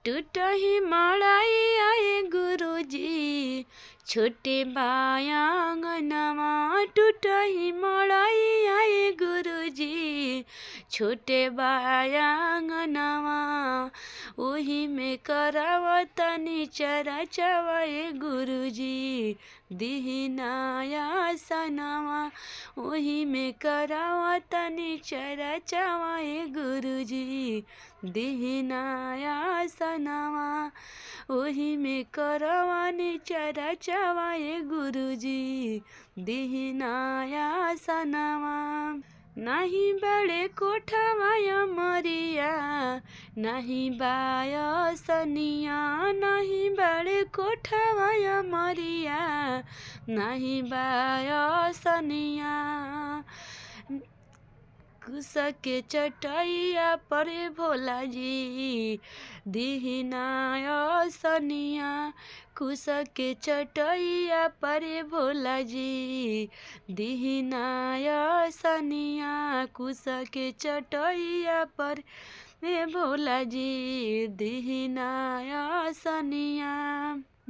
टूटही मड़ाई आए गुरुजी, छोटे बायांगनवा। टूटही मड़ाई आए गुरुजी, छोटे बायांगनवा। ओही में करावतनी चरा चवाए गुरुजी, दिहिनाया सनवा। ओही में करावतनी चरा चवाए गुरुजी, दिहिनाया सनवा। ओही में करवानी चरा चवाए गुरुजी, दिहिनाया सनवा। नहीं बड़े कोठवाया मरिया, नहीं बाया सनिया। नहीं बड़े कोठवाया मरिया, नहीं बाया सनिया। कुश के चटैया पर भोला जी, दिहिनाया सनिया। कुश के चटैया पर भोला जी, दिहिनाया सनिया। कुश के चटैया पर भोला जी, दिहिनाया सनिया।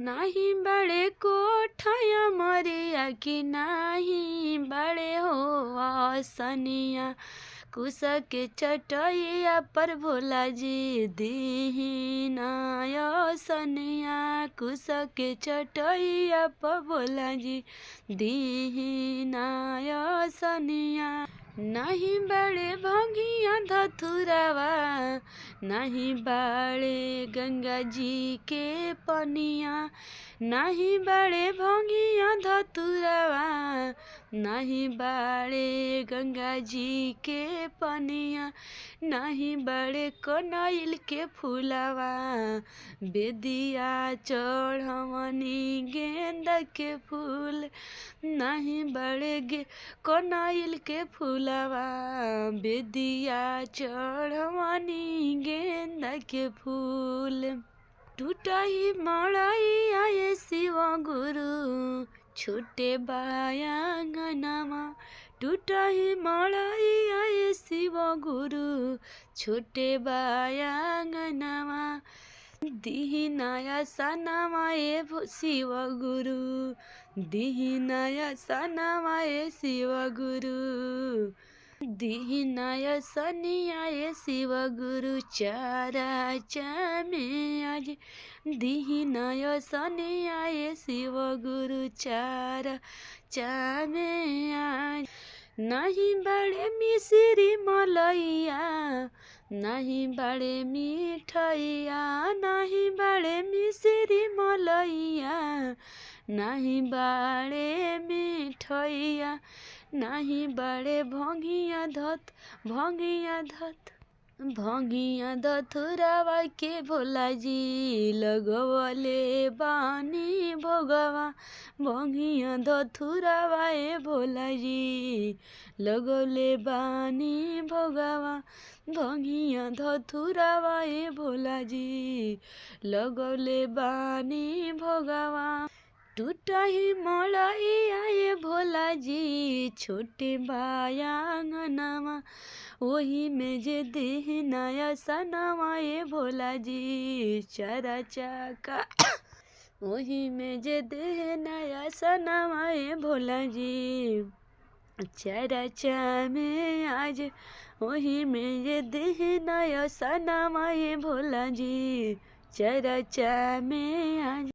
नहीं बड़े कोठया मरिया कि नहीं बड़े हो सनिया। कुश के चटैया पर भोला जी, दिहिनाया सनिया। कुश के चटैया पर भोला जी, दिहिनाया सनिया। नहीं बड़े भंगिया धतुरवा, नहीं बड़े गंगा जी के पनिया। नहीं बड़े भंगिया धतुरवा, नहीं बड़े गंगा जी के पनिया। नहीं बड़े कनैल के फूलवा, बेदिया चढ़वनी गेंदा के फूल। नहीं बड़े कनैल के फूलवा, बेदिया चढ़वनी गेंदा के फूल। टूटही मड़ाई आए शिव गुरु, छोटे बायांगनवा। टूटही मड़ाई आए शिव गुरु, छोटे बायांगनवा। दिहिनाया सनवा ए शिव गुरु, दिहिनाया सनवा ए शिव गुरु। दिहिनाया सनिया ए शिव गुरु, चारा चामे आज। दिहिनाया सनिया ए शिव गुरु, चारा चामे आज। नहीं बड़े मिश्री मलैया, नहीं बड़े मिठैया। नहीं बड़े मिश्री मलैया, नहीं बड़े मिठैया। नहीं बड़े भंगिया धतुरवा के भोला जी, लगवले बानी भोगवा। भंगिया धतुरवा ए भोला जी, लगवले बानी भोगवा। भंगिया धतुरवा ए भोला जी, लगवले बानी भोगवा। टूटही मड़ाई आए भोला जी, छोटे बायांगनवा। ओही में जे दिहिनाया सनवा ए भोला जी, चरा चाका। ओही में जे दिहिनाया सनवा ए भोला जी, चरा चामे आज। ओही में जे दिहिनाया सनवा ए भोला जी, चरा चामे आज।